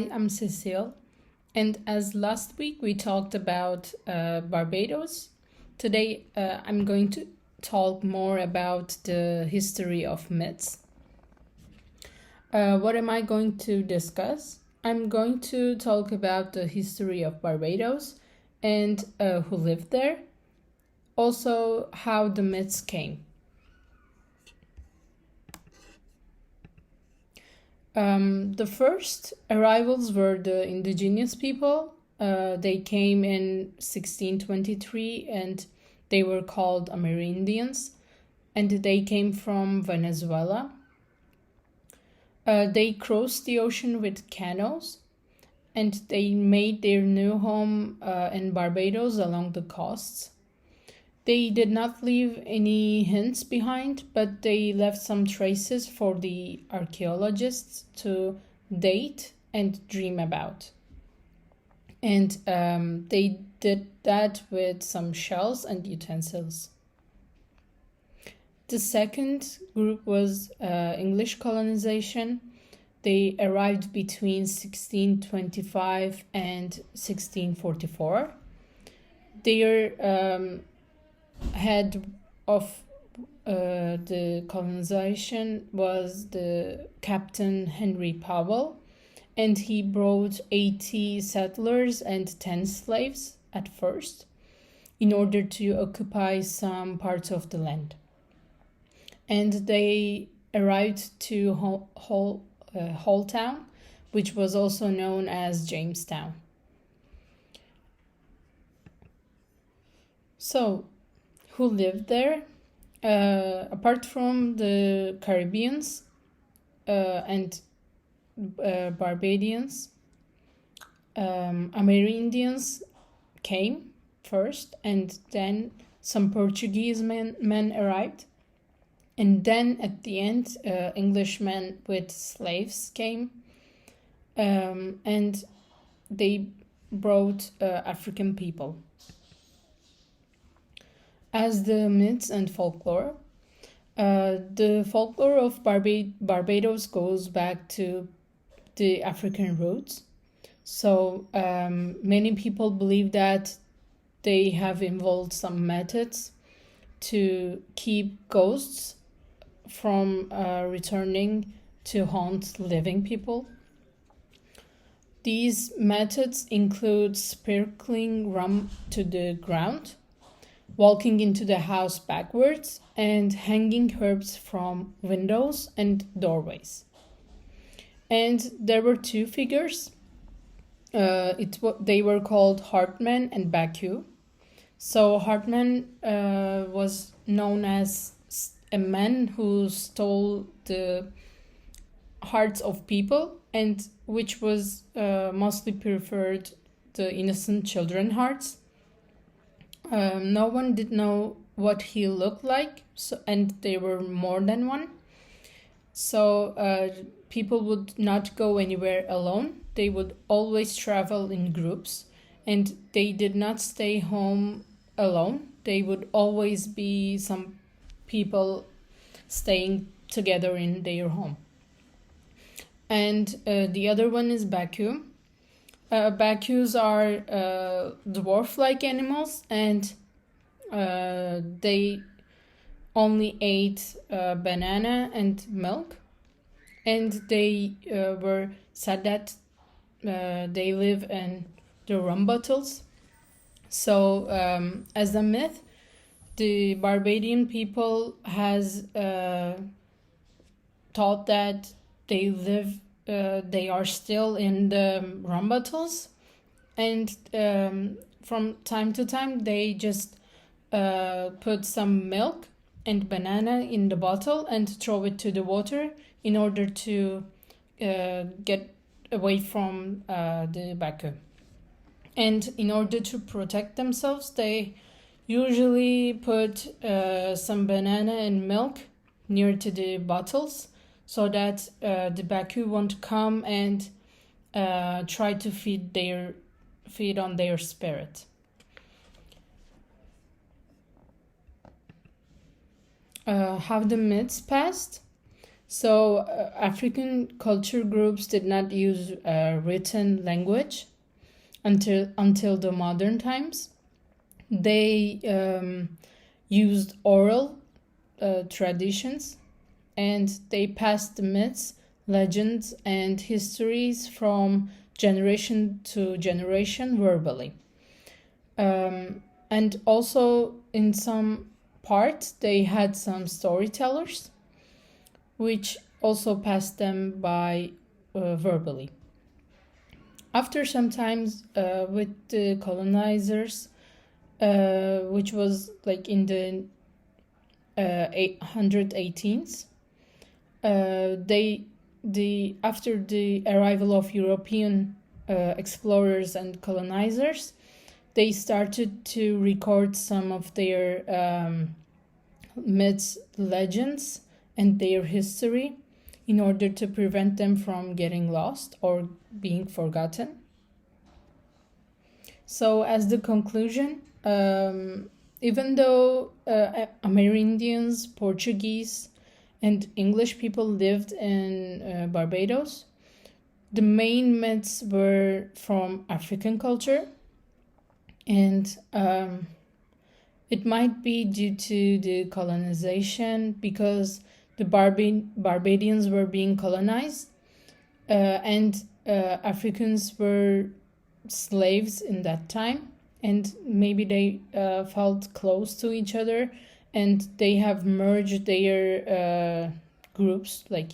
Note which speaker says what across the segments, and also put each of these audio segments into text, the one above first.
Speaker 1: Hi, I'm Cecile, and as last week we talked about Barbados, today I'm going to talk more about the history of myths. What am I going to discuss? I'm going to talk about the history of Barbados and who lived there, also how the myths came. The first arrivals were the indigenous people. They came in 1623 and they were called Amerindians, and they came from Venezuela. They crossed the ocean with canoes and they made their new home in Barbados along the coasts. They did not leave any hints behind, but they left some traces for the archaeologists to date and dream about. And they did that with some shells and utensils. The second group was English colonization. They arrived between 1625 and 1644. Their head of the colonization was the Captain Henry Powell, and he brought 80 settlers and 10 slaves at first in order to occupy some parts of the land. And they arrived to Hull Town, which was also known as Jamestown. So, who lived there? Apart from the Caribbeans and Barbadians, Amerindians came first, and then some Portuguese men arrived. And then at the end, Englishmen with slaves came, and they brought African people. As the myths and folklore, the folklore of Barbados goes back to the African roots. So many people believe that they have involved some methods to keep ghosts from returning to haunt living people. These methods include sprinkling rum to the ground, walking into the house backwards, and hanging herbs from windows and doorways. And there were two figures. They were called Hartman and Baku. So Hartman was known as a man who stole the hearts of people, and which was mostly preferred the innocent children hearts. No one did know what he looked like, and there were more than one. So people would not go anywhere alone. They would always travel in groups, and they did not stay home alone. They would always be some people staying together in their home. And the other one is Baku. Bakus are dwarf-like animals, and they only ate banana and milk. And they were said that they live in the rum bottles. So as a myth, the Barbadian people has thought that they are still in the rum bottles, and from time to time they just put some milk and banana in the bottle and throw it to the water in order to get away from the Baku. And in order to protect themselves, they usually put some banana and milk near to the bottles, so that the Baku won't come and try to feed on their spirit. How the myths passed. So African culture groups did not use written language until the modern times. They used oral traditions, and they passed the myths, legends, and histories from generation to generation verbally. And also, in some parts, they had some storytellers, which also passed them by verbally. After some times with the colonizers, which was like in the 818s, after the arrival of European explorers and colonizers, they started to record some of their myths, legends, and their history in order to prevent them from getting lost or being forgotten. So, as the conclusion, even though Amerindians, Portuguese, and English people lived in Barbados, the main myths were from African culture, and it might be due to the colonization, because the Barbadians were being colonized, and Africans were slaves in that time, and maybe they felt close to each other, and they have merged their groups, like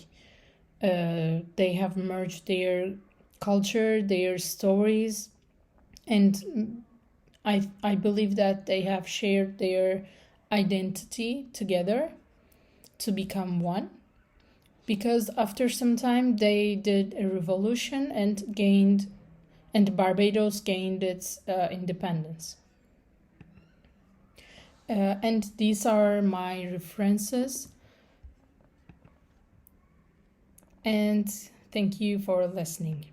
Speaker 1: they have merged their culture, their stories, and I believe that they have shared their identity together to become one, because after some time they did a revolution and Barbados gained its independence. And these are my references, and thank you for listening.